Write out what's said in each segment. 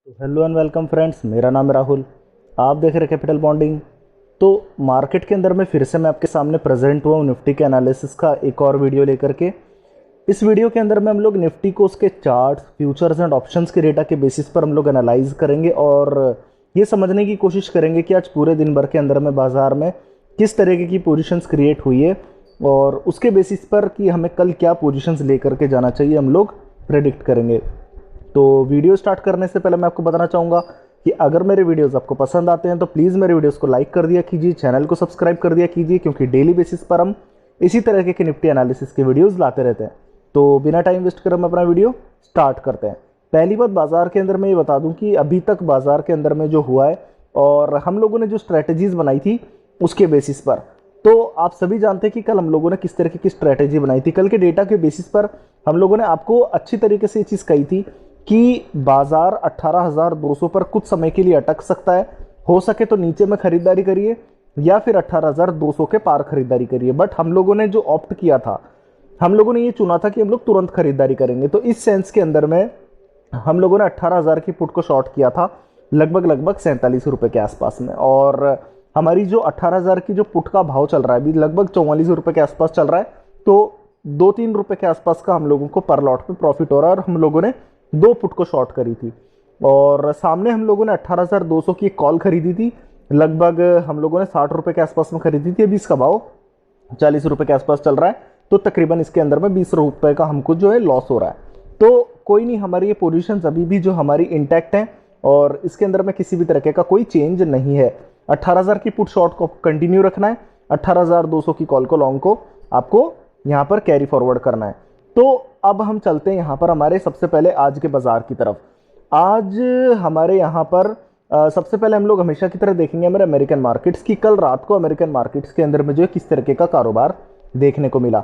तो hello and welcome friends, मेरा नाम है राहुल। आप देख रहे हैं कैपिटल बॉन्डिंग। तो मार्केट के अंदर में फिर से मैं आपके सामने प्रेजेंट हुआ हूँ निफ्टी के एनालिसिस का एक और वीडियो लेकर के। इस वीडियो के अंदर में हम लोग निफ्टी को उसके चार्ट्स, फ्यूचर्स एंड ऑप्शंस के डेटा के बेसिस पर हम लोग एनालाइज करेंगे और ये समझने की कोशिश करेंगे कि आज पूरे दिन भर के अंदर में बाजार में किस तरीके की पोजीशंस क्रिएट हुई है और उसके बेसिस पर कि हमें कल क्या पोजीशंस लेकर के जाना चाहिए हम लोग प्रेडिक्ट करेंगे। तो वीडियो स्टार्ट करने से पहले मैं आपको बताना चाहूँगा कि अगर मेरे वीडियोस आपको पसंद आते हैं तो प्लीज़ मेरे वीडियोस को लाइक कर दिया कीजिए, चैनल को सब्सक्राइब कर दिया कीजिए, क्योंकि डेली बेसिस पर हम इसी तरह के निफ्टी एनालिसिस के वीडियोस लाते रहते हैं। तो बिना टाइम वेस्ट कर हम अपना वीडियो स्टार्ट करते हैं। पहली बात, बाजार के अंदर मैं ये बता दूं कि अभी तक बाजार के अंदर में जो हुआ है और हम लोगों ने जो स्ट्रैटेजीज बनाई थी उसके बेसिस पर, तो आप सभी जानते हैं कि कल हम लोगों ने किस तरीके की स्ट्रैटेजी बनाई थी। कल के डेटा के बेसिस पर हम लोगों ने आपको अच्छी तरीके से ये चीज़ कही थी कि बाजार 18,200 पर कुछ समय के लिए अटक सकता है। हो सके तो नीचे में खरीदारी करिए या फिर 18,200 के पार खरीदारी करिए। बट हम लोगों ने जो ऑप्ट किया था, हम लोगों ने ये चुना था कि हम लोग तुरंत खरीदारी करेंगे। तो इस सेंस के अंदर में हम लोगों ने 18,000 की पुट को शॉर्ट किया था लगभग 47 रुपए के आसपास में, और हमारी जो 18,000 की जो पुट का भाव चल रहा है अभी लगभग 44 रुपए के आसपास चल रहा है। तो 2-3 रुपए के आसपास का हम लोगों को पर लॉट पे प्रॉफिट हो रहा है और हम लोगों ने 2 पुट को शॉर्ट करी थी। और सामने हम लोगों ने 18,200 की कॉल खरीदी थी, लगभग हम लोगों ने 60 रुपए के आसपास में खरीदी थी। अभी इसका भाव 40 रुपए के आसपास चल रहा है, तो तकरीबन इसके अंदर में 20 रुपए का हमको जो है लॉस हो रहा है। तो कोई नहीं, हमारी ये पोजीशन अभी भी जो हमारी इंटैक्ट है और इसके अंदर में किसी भी तरीके का कोई चेंज नहीं है। 18,000 की पुट शॉर्ट को कंटिन्यू रखना है, 18,200 की कॉल को लॉन्ग को आपको यहाँ पर कैरी फॉरवर्ड करना है। तो अब हम चलते हैं यहाँ पर हमारे सबसे पहले आज के बाजार की तरफ। आज हमारे यहाँ पर सबसे पहले हम लोग हमेशा की तरह देखेंगे हमारे अमेरिकन मार्केट्स की। कल रात को अमेरिकन मार्केट्स के अंदर में जो है किस तरीके का कारोबार देखने को मिला।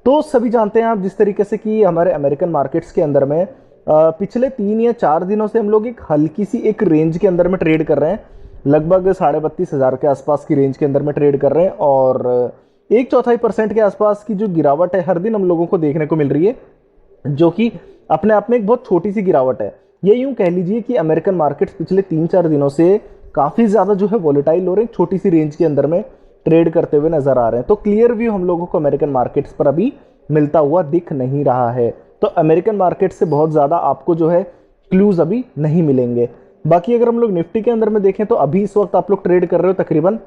तो सभी जानते हैं आप जिस तरीके से कि हमारे अमेरिकन मार्केट्स के अंदर में पिछले 3 या 4 दिनों से हम लोग एक हल्की सी एक रेंज के अंदर में ट्रेड कर रहे हैं, लगभग 32,500 के आसपास की रेंज के अंदर में ट्रेड कर रहे हैं। और 1/4% के आसपास की जो गिरावट है हर दिन हम लोगों को देखने को मिल रही है, जो कि अपने आप में एक बहुत छोटी सी गिरावट है। ये यूं कह लीजिए कि अमेरिकन मार्केट्स पिछले 3-4 दिनों से काफी ज्यादा जो है वॉलेटाइल हो रहे हैं, छोटी सी रेंज के अंदर में ट्रेड करते हुए नजर आ रहे हैं। तो क्लियर व्यू हम लोगों को अमेरिकन मार्केट्स पर अभी मिलता हुआ दिख नहीं रहा है। तो अमेरिकन मार्केट से बहुत ज्यादा आपको जो है क्लूज अभी नहीं मिलेंगे। बाकी अगर हम लोग निफ्टी के अंदर में देखें तो अभी इस वक्त आप लोग ट्रेड कर रहे हो तकरीबन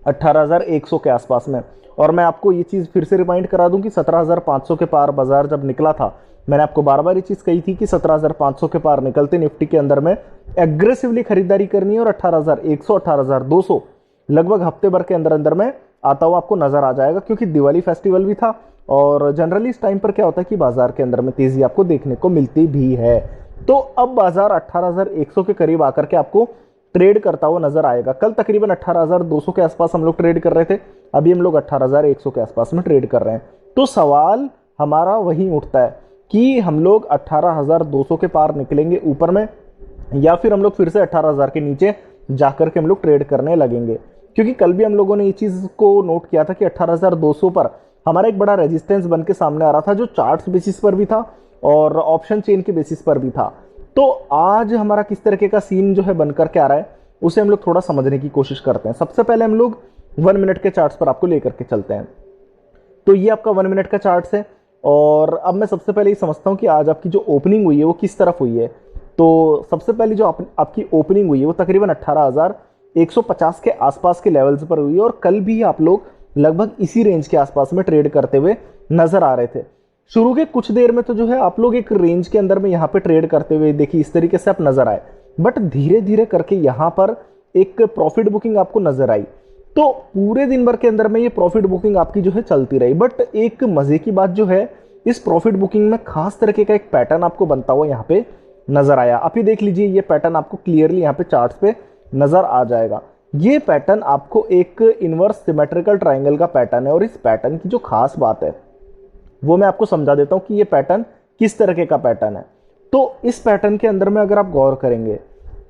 18,100 के आसपास में। और मैं आपको ये चीज़ फिर से रिमाइंड करा दूं कि 17,500 के पार बाजार जब निकला था, मैंने आपको बार बार ये चीज़ कही थी कि 17,500 के पार निकलते निफ्टी के अंदर में एग्रेसिवली खरीदारी करनी है और 18,100, 18,200 लगभग हफ्ते भर के अंदर अंदर में आता हुआ आपको नजर आ जाएगा, क्योंकि दिवाली फेस्टिवल भी था और जनरली इस टाइम पर क्या होता है कि बाजार के अंदर में तेजी आपको देखने को मिलती भी है। तो अब बाजार 18,100 के करीब आकर के आपको ट्रेड करता हुआ नजर आएगा। कल तकरीबन 18,200 के आसपास हम लोग ट्रेड कर रहे थे, अभी हम लोग 18,100 के आसपास में ट्रेड कर रहे हैं। तो सवाल हमारा वही उठता है कि हम लोग 18,200 के पार निकलेंगे ऊपर में या फिर हम लोग फिर से 18,000 के नीचे जाकर के हम लोग ट्रेड करने लगेंगे। क्योंकि कल भी हम लोगों ने ये चीज को नोट किया था कि 18,200 पर हमारा एक बड़ा रेजिस्टेंस बन के सामने आ रहा था, जो चार्ट्स बेसिस पर भी था और ऑप्शन चेन के बेसिस पर भी था। तो आज हमारा किस तरीके का सीन जो है बनकर के आ रहा है उसे हम लोग थोड़ा समझने की कोशिश करते हैं। सबसे पहले हम लोग 1 मिनट के चार्ट्स पर आपको लेकर के चलते हैं। तो ये आपका 1 मिनट का चार्ट्स है और अब मैं सबसे पहले ये समझता हूँ कि आज आपकी जो ओपनिंग हुई है वो किस तरफ हुई है। तो सबसे पहले जो आपकी ओपनिंग हुई है वो तकरीबन 18,150 के आसपास के लेवल्स पर हुई है और कल भी आप लोग लगभग इसी रेंज के आसपास में ट्रेड करते हुए नजर आ रहे थे। शुरू के कुछ देर में तो जो है आप लोग एक रेंज के अंदर में यहाँ पे ट्रेड करते हुए देखिए इस तरीके से आप नजर आए, बट धीरे धीरे करके यहाँ पर एक प्रॉफिट बुकिंग आपको नजर आई। तो पूरे दिन भर के अंदर में ये प्रॉफिट बुकिंग आपकी जो है चलती रही, बट एक मजे की बात जो है इस प्रॉफिट बुकिंग में खास तरीके का एक पैटर्न आपको बनता हुआ यहाँ पे नजर आया। आप ही देख लीजिए, ये पैटर्न आपको क्लियरली यहाँ पे चार्ट पे नजर आ जाएगा। ये पैटर्न आपको एक इनवर्स सिमेट्रिकल ट्राइंगल का पैटर्न है और इस पैटर्न की जो खास बात है वो मैं आपको समझा देता हूं कि ये पैटर्न किस तरीके का पैटर्न है। तो इस पैटर्न के अंदर में अगर आप गौर करेंगे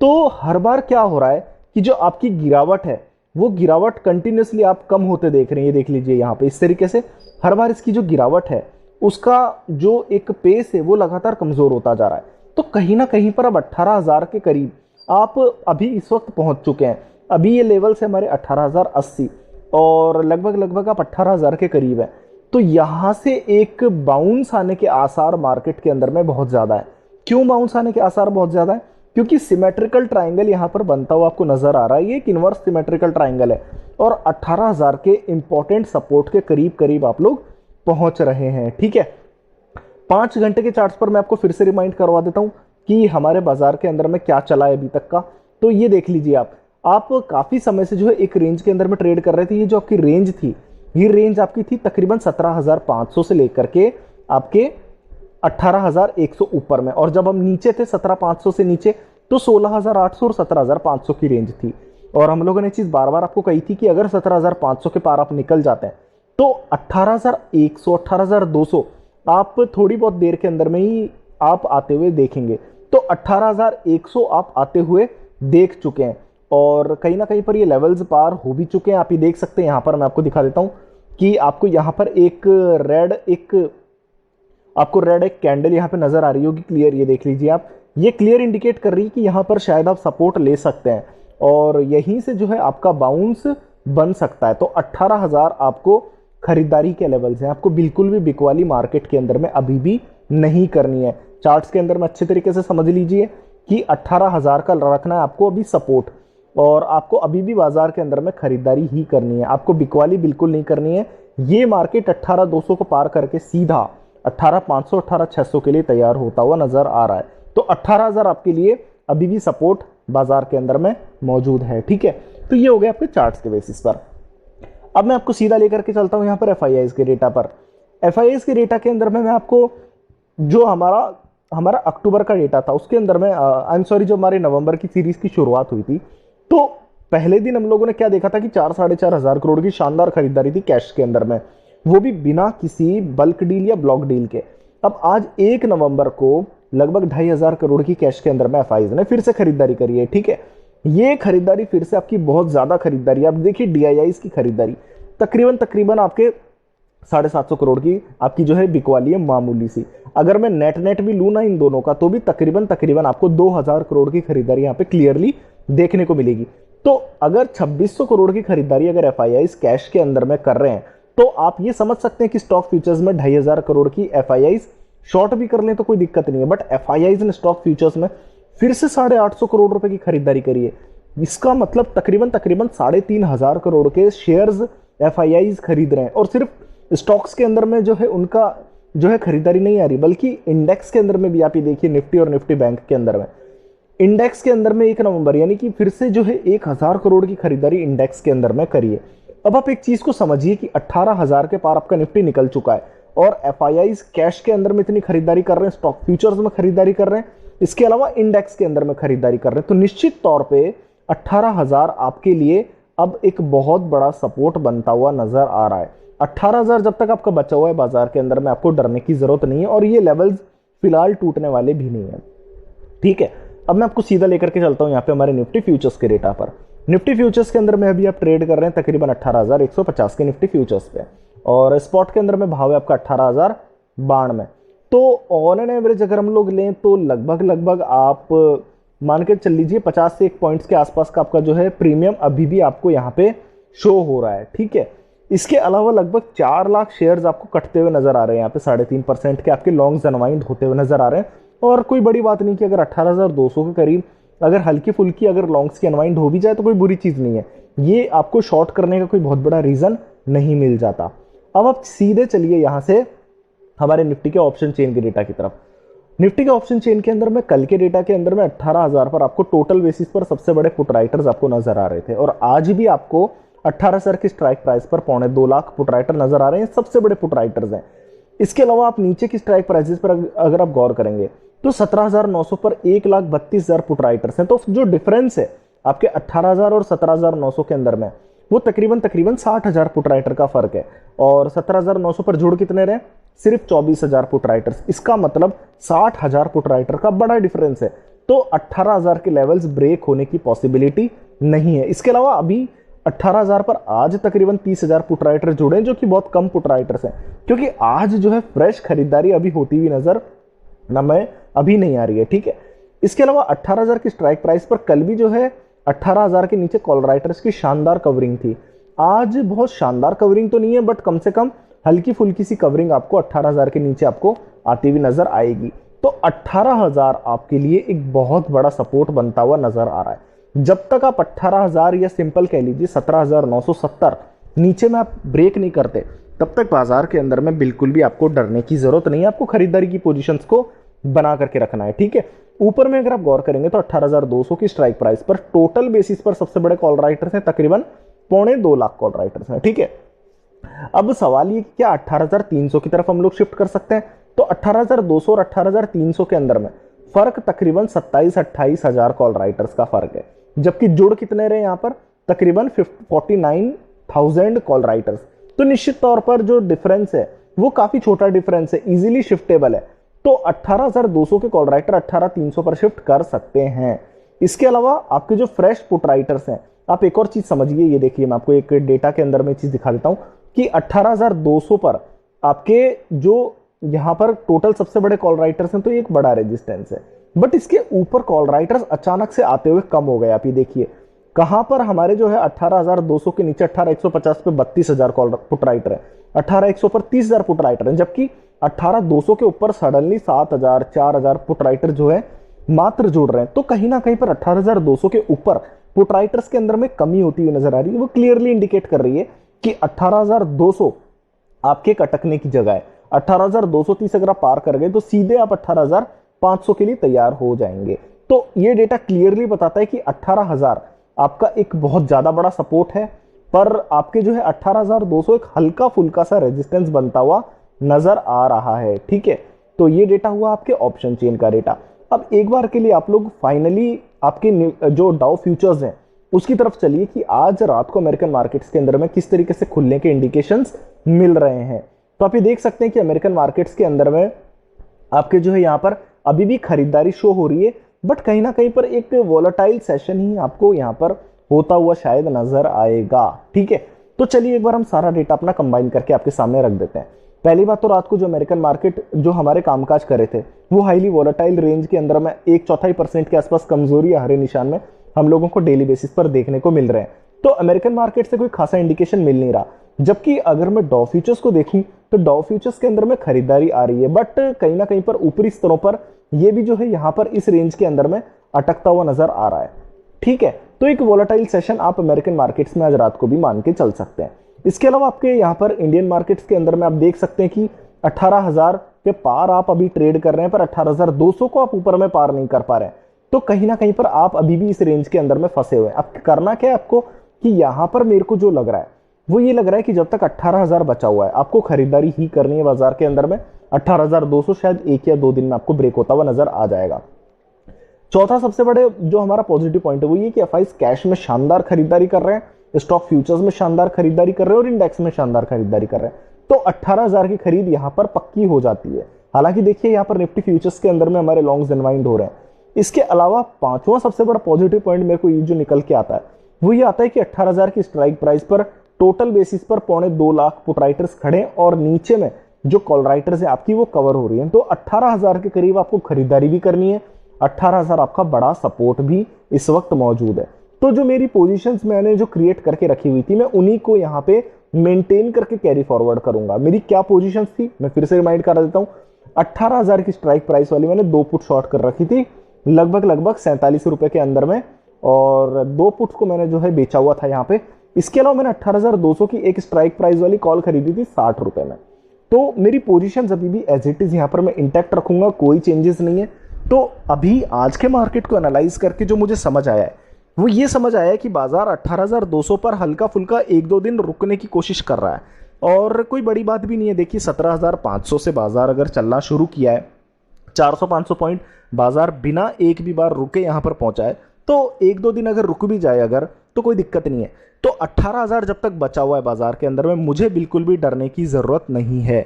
तो हर बार क्या हो रहा है कि जो आपकी गिरावट है वो गिरावट कंटिन्यूसली आप कम होते देख रहे हैं। ये देख लीजिए यहाँ पे इस तरीके से हर बार इसकी जो गिरावट है उसका जो एक पेस है वो लगातार कमजोर होता जा रहा है। तो कहीं ना कहीं पर अब 18,000 के करीब आप अभी इस वक्त पहुंच चुके हैं। अभी ये लेवल से हमारे 18,080 और लगभग लगभग आप 18,000 के करीब है। तो यहाँ से एक बाउंस आने के आसार मार्केट के अंदर में बहुत ज़्यादा है। क्यों बाउंस आने के आसार बहुत ज़्यादा है? क्योंकि सिमेट्रिकल ट्राइंगल यहाँ पर बनता हुआ आपको नजर आ रहा है। ये एक इनवर्स सिमेट्रिकल ट्राइंगल है और 18,000 के इंपॉर्टेंट सपोर्ट के करीब करीब आप लोग पहुंच रहे हैं। ठीक है, 5 घंटे के चार्ट्स पर मैं आपको फिर से रिमाइंड करवा देता हूं कि हमारे बाजार के अंदर में क्या चला है अभी तक का। तो ये देख लीजिए, आप काफी समय से जो है एक रेंज के अंदर में ट्रेड कर रहे थे। ये जो आपकी रेंज थी, ये रेंज आपकी थी तकरीबन 17,500 से लेकर के आपके 18,100 ऊपर में, और जब हम नीचे थे 17,500 से नीचे तो 16,800 और 17,500 की रेंज थी। और हम लोगों ने चीज बार बार आपको कही थी कि अगर 17,500 के पार आप निकल जाते हैं तो 18,100 18,200 आप थोड़ी बहुत देर के अंदर में ही आप आते हुए देखेंगे। तो 18,100 आप आते हुए देख चुके हैं और कहीं ना कहीं पर ये लेवल्स पार हो भी चुके हैं। आप ये देख सकते हैं, यहां पर मैं आपको दिखा देता हूं कि आपको यहां पर एक रेड एक कैंडल यहां पे नजर आ रही होगी क्लियर। ये देख लीजिए आप, ये क्लियर इंडिकेट कर रही है कि यहां पर शायद आप सपोर्ट ले सकते हैं और यहीं से जो है आपका बाउंस बन सकता है। तो 18,000 आपको खरीदारी के लेवल्स हैं। आपको बिल्कुल भी बिकवाली मार्केट के अंदर में अभी भी नहीं करनी है। चार्ट्स के अंदर में अच्छे तरीके से समझ लीजिए कि 18,000 का रखना है आपको अभी सपोर्ट, और आपको अभी भी बाजार के अंदर में खरीदारी ही करनी है। आपको बिकवाली बिल्कुल नहीं करनी है। ये मार्केट 18,200 को पार करके सीधा 18,500 18,600 के लिए तैयार होता हुआ नजर आ रहा है। तो 18,000 आपके लिए अभी भी सपोर्ट बाजार के अंदर में मौजूद है। ठीक है, तो ये हो गया आपके चार्ट्स के बेसिस पर। अब मैं आपको सीधा लेकर के चलता हूं यहां पर एफआईआईज के डेटा पर। एफआईआईज के डेटा के अंदर में मैं आपको जो हमारा अक्टूबर का डेटा था उसके अंदर में आई एम सॉरी, जो हमारे नवंबर की सीरीज की शुरुआत हुई थी, तो पहले दिन हम लोगों ने क्या देखा था कि 4-4.5 करोड़ की शानदार खरीदारी थी कैश के अंदर में, वो भी बिना किसी बल्क डील या ब्लॉक डील के। अब आज 1 नवंबर को लगभग 2,500 करोड़ की कैश के अंदर में एफआईआईज ने फिर से खरीदारी करी है। ठीक है, ये खरीदारी फिर से आपकी बहुत ज्यादा खरीदारी। आप देखिए डीआईआईज की खरीदारी तकरीबन आपके 750 करोड़ की आपकी जो है बिकवाली है मामूली सी। अगर मैं नेट भी लू ना इन दोनों का तो भी तकरीबन आपको 2,000 करोड़ की खरीदारी यहाँ पे क्लियरली देखने को मिलेगी। तो अगर 2,600 करोड़ की खरीदारी अगर एफआईआईज कैश के अंदर में कर रहे हैं तो आप ये समझ सकते हैं कि स्टॉक फ्यूचर्स में 2,500 करोड़ की एफआईआईज शॉर्ट भी कर लें तो कोई दिक्कत नहीं है। बट एफआईआईज ने स्टॉक फ्यूचर्स में फिर से 850 करोड़ रुपए की खरीदारी करी है। इसका मतलब तकरीबन 3,500 करोड़ के शेयर्स एफआईआईज खरीद रहे हैं। और सिर्फ स्टॉक्स के अंदर में जो है उनका जो है खरीदारी नहीं आ रही, बल्कि इंडेक्स के अंदर में भी आप ये देखिए, निफ्टी और निफ्टी बैंक के अंदर में, इंडेक्स के अंदर में 1 नवंबर यानी कि फिर से जो है 1,000 करोड़ की खरीदारी इंडेक्स के अंदर में करी है। अब आप एक चीज को समझिए कि 18,000 के पार आपका निफ्टी निकल चुका है और एफआईआईज कैश के अंदर में इतनी खरीदारी कर रहे हैं, स्टॉक फ्यूचर्स में खरीदारी कर रहे हैं, इसके अलावा इंडेक्स के अंदर में खरीदारी कर रहे हैं। तो निश्चित तौर पे 18,000 आपके लिए अब एक बहुत बड़ा सपोर्ट बनता हुआ नजर आ रहा है। 18,000 जब तक आपका बचा हुआ है बाजार के अंदर में आपको डरने की जरूरत नहीं है और ये लेवल्स फिलहाल टूटने वाले भी नहीं है। ठीक है, अब मैं आपको सीधा लेकर के चलता हूं यहाँ पे हमारे निफ्टी फ्यूचर्स के डेटा पर। निफ्टी फ्यूचर्स के अंदर में अभी आप ट्रेड कर रहे हैं तकरीबन 18,150 के निफ्टी फ्यूचर्स पे, और स्पॉट के अंदर में भाव है आपका 18,092। तो ऑन एन एवरेज अगर हम लोग लें तो लगभग आप मान के चल लीजिए 50 से 1 पॉइंट्स के आसपास का आपका जो है प्रीमियम अभी भी आपको यहाँ पे शो हो रहा है। ठीक है, इसके अलावा लगभग 4 लाख शेयर्स आपको कटते हुए नजर आ रहे हैं यहाँ पे, 3.5% के आपके लॉन्ग्स अनवाइंड होते हुए नजर आ रहे हैं। और कोई बड़ी बात नहीं कि अगर 18,200 के करीब अगर हल्की फुल्की अगर लॉन्ग्स की अनवाइंड हो भी जाए तो कोई बुरी चीज नहीं है, ये आपको शॉर्ट करने का कोई बहुत बड़ा रीजन नहीं मिल जाता। अब आप सीधे चलिए यहां से हमारे निफ्टी के ऑप्शन चेन के डेटा की तरफ। निफ्टी के ऑप्शन चेन के अंदर में कल के डेटा के अंदर में 18,000 पर आपको टोटल बेसिस पर सबसे बड़े पुट राइटर्स आपको नजर आ रहे थे, और आज भी आपको 18,000 की स्ट्राइक प्राइस पर 2.25 लाख पुट राइटर नजर आ रहे हैं, सबसे बड़े पुट राइटर्स हैं। इसके अलावा आप नीचे की स्ट्राइक प्राइसेस पर अगर आप गौर करेंगे तो 17,900 पर 1,32,000 पुट राइटर्स हैं। तो जो डिफरेंस है आपके 18,000 और 17,900 के अंदर में वो तकरीबन 60,000 पुट राइटर का फर्क है, और 17,900 पर जुड़ कितने रहे? सिर्फ 24,000 पुट राइटर्स। इसका मतलब 60,000 पुट राइटर का बड़ा डिफरेंस है। तो 18,000 के लेवल्स ब्रेक होने की पॉसिबिलिटी नहीं है। इसके अलावा अभी 18,000 पर आज तकरीबन 30,000 पुट राइटर जुड़े, जो कि बहुत कम पुट राइटर्स हैं, क्योंकि आज जो है फ्रेश खरीदारी अभी होती हुई नजर ना मैं अभी नहीं आ रही है, ठीक है। इसके अलावा 18,000 की स्ट्राइक प्राइस पर कल भी जो है 18,000 के नीचे कॉल राइटर्स की शानदार कवरिंग थी। आज बहुत शानदार कवरिंग तो नहीं है, बट कम से कम हल्की फुल्की सी कवरिंग आपको 18,000 के नीचे आपको आती हुई नजर आएगी। तो 18,000 आपके लिए एक बहुत बड़ा सपोर्ट बनता हुआ नजर आ रहा है। जब तक आप 18,000 या सिंपल कह लीजिए 17,970 नीचे में आप ब्रेक नहीं करते, तब तक बाजार के अंदर में बिल्कुल भी आपको डरने की जरूरत नहीं है। आपको खरीदारी की पोजीशंस को बना करके रखना है, ठीक है। ऊपर में अगर आप गौर करेंगे तो 18,200 की स्ट्राइक प्राइस पर टोटल बेसिस पर सबसे बड़े कॉल राइटर्स हैं, तकरीबन 2.25 लाख कॉल राइटर्स हैं, ठीक है। अब सवाल ये कि क्या 18,300 की तरफ हम लोग शिफ्ट कर सकते हैं? तो 18,200 और 18,300 के अंदर में फर्क तकरीबन 27-28 हजार कॉल राइटर्स का फर्क है, जबकि जुड़ कितने रहे यहां पर? तकरीबन 49,000 कॉल राइटर्स। तो निश्चित तौर पर जो डिफरेंस है वो काफी छोटा डिफरेंस है, इजीली शिफ्टेबल है। तो 18,200 के कॉल राइटर 18,300 पर शिफ्ट कर सकते हैं। इसके अलावा आपके जो फ्रेश पुट राइटर्स हैं, आप एक और चीज समझिए, ये देखिए मैं आपको एक डेटा के अंदर में चीज दिखा देता हूं कि 18,200 पर आपके जो यहां पर टोटल सबसे बड़े कॉल राइटर्स हैं, तो एक बड़ा रेजिस्टेंस है। बट इसके ऊपर कॉल राइटर्स अचानक से आते हुए कम हो गए। आप ये देखिए कहां पर हमारे जो है 18,200 के नीचे 18,150 पे 32,000 कॉल पुट राइटर है, 18,100 पर 30,000 पुट राइटर है, जबकि 18,200 के ऊपर सडनली 7,000 4,000 पुट राइटर जो है मात्र जुड़ रहे हैं। तो कहीं ना कहीं पर 18,200 के ऊपर पुट राइटर्स के अंदर में कमी होती हुई नजर आ रही है। वो क्लियरली इंडिकेट कर रही है कि 18,200 आपके एक अटकने की जगह है। 18,230 अगर आप पार कर गए तो सीधे आप 18,500 के लिए तैयार हो जाएंगे। तो ये डेटा क्लियरली बताता है कि 18,000 आपका एक बहुत ज्यादा बड़ा सपोर्ट है, पर आपके जो है 18,200 एक हल्का फुल्का सा रेजिस्टेंस बनता हुआ नजर आ रहा है, ठीक है। तो ये डेटा हुआ आपके ऑप्शन चेन का डेटा। अब एक बार के लिए आप लोग फाइनली आपके जो डाउ फ्यूचर्स हैं उसकी तरफ चलिए कि आज रात को अमेरिकन मार्केट्स के अंदर में किस तरीके से खुलने के इंडिकेशंस मिल रहे हैं। तो आप ये देख सकते हैं कि अमेरिकन मार्केट्स के अंदर में आपके जो है यहाँ पर अभी भी खरीदारी शो हो रही है, बट कहीं ना कहीं पर एक वोलेटाइल सेशन ही आपको यहाँ पर होता हुआ शायद नजर आएगा, ठीक है। तो चलिए एक बार हम सारा डेटा अपना कंबाइन करके आपके सामने रख देते हैं। पहली बात तो रात को जो अमेरिकन मार्केट जो हमारे कामकाज करे थे वो हाईली वोलेटाइल रेंज के अंदर में 1/4% के आसपास कमजोरी या हरे निशान में हम लोगों को डेली बेसिस पर देखने को मिल रहे हैं। तो अमेरिकन मार्केट से कोई खासा इंडिकेशन मिल नहीं रहा। जबकि अगर मैं डॉ फ्यूचर्स को देखूं तो डॉ फ्यूचर्स के अंदर में खरीदारी आ रही है, बट कहीं ना कहीं पर ऊपरी स्तरों पर यह भी जो है यहां पर इस रेंज के अंदर में अटकता हुआ नजर आ रहा है, ठीक है। तो एक वोलेटाइल सेशन आप अमेरिकन मार्केट्स में आज रात को भी मान के चल सकते हैं। इसके अलावा आपके यहाँ पर इंडियन मार्केट्स के अंदर में आप देख सकते हैं कि 18,000 के पार आप अभी ट्रेड कर रहे हैं, पर 18,200 को आप ऊपर में पार नहीं कर पा रहे हैं। तो कहीं ना कहीं पर आप अभी भी इस रेंज के अंदर में फंसे हुए हैं। अब करना क्या है आपको कि यहां पर मेरे को जो लग रहा है वो ये लग रहा है कि जब तक 18,000 बचा हुआ है आपको खरीदारी ही करनी है बाजार के अंदर में। 18,200 शायद 1 या 2 दिन में आपको ब्रेक होता हुआ नजर आ जाएगा। चौथा सबसे बड़े जो हमारा पॉजिटिव पॉइंट है वो ये कि एफआईज कैश में शानदार खरीदारी कर रहे हैं, स्टॉक फ्यूचर्स में शानदार खरीदारी कर रहे हैं और इंडेक्स में शानदार खरीदारी कर रहे हैं। तो 18,000 की खरीद यहां पर पक्की हो जाती है। हालांकि देखिए यहां पर निफ्टी फ्यूचर्स के अंदर में हमारे लॉन्ग्स अनवाइंड हो रहे हैं। इसके अलावा पांचवा सबसे बड़ा पॉजिटिव पॉइंट मेरे को ये जो निकल के आता है वो ये आता है कि 18,000 की स्ट्राइक प्राइस पर टोटल बेसिस पर 2.25 लाख पुट राइटर्स खड़े और नीचे में जो कॉल राइटर्स है आपकी वो कवर हो रही है। तो 18,000 के करीब आपको खरीदारी भी करनी है। 18,000 आपका बड़ा सपोर्ट भी इस वक्त मौजूद है। तो जो मेरी पोजीशंस मैंने जो क्रिएट करके रखी हुई थी मैं उन्हीं को यहाँ पे मेंटेन करके कैरी फॉरवर्ड करूंगा। मेरी क्या पोजीशंस थी मैं फिर से रिमाइंड करा देता हूँ। 18,000 की स्ट्राइक प्राइस वाली मैंने 2 पुट शॉर्ट कर रखी थी लगभग 47 रुपए के अंदर में, और 2 पुट्स को मैंने जो है बेचा हुआ था यहाँ पे। इसके अलावा मैंने 18,200 की एक स्ट्राइक प्राइस वाली कॉल खरीदी थी 60 रुपए में। तो मेरी पोजीशंस अभी भी एज इट इज यहाँ पर मैं इंटैक्ट रखूंगा, कोई चेंजेस नहीं है। तो अभी आज के मार्केट को एनालाइज करके जो मुझे समझ आया है वो ये समझ आया है कि बाजार 18,200 पर हल्का फुल्का 1-2 दिन रुकने की कोशिश कर रहा है और कोई बड़ी बात भी नहीं है। देखिए 17,500 से बाजार अगर चलना शुरू किया है, 400-500 पॉइंट बाजार बिना एक भी बार रुके यहां पर पहुंचा है, तो 1-2 दिन अगर रुक भी जाए अगर तो कोई दिक्कत नहीं है। तो 18,000 जब तक बचा हुआ है बाजार के अंदर में मुझे बिल्कुल भी डरने की जरूरत नहीं है।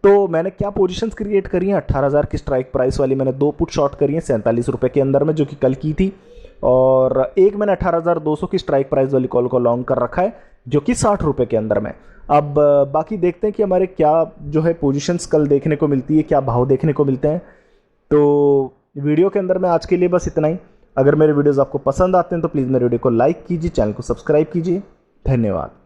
तो मैंने क्या पोजीशंस क्रिएट करी हैं, 18,000 की स्ट्राइक प्राइस वाली मैंने 2 पुट शॉर्ट करी हैं 47 रुपए के अंदर में जो कि कल की थी, और एक मैंने 18,200 की स्ट्राइक प्राइस वाली कॉल को लॉन्ग कर रखा है जो कि 60 रुपए के अंदर में। अब बाकी देखते हैं कि हमारे क्या जो है पोजीशंस कल देखने को मिलती है, क्या भाव देखने को मिलते हैं। तो वीडियो के अंदर में आज के लिए बस इतना ही। अगर मेरे वीडियोज़ आपको पसंद आते हैं तो प्लीज़ मेरे वीडियो को लाइक कीजिए, चैनल को सब्सक्राइब कीजिए। धन्यवाद।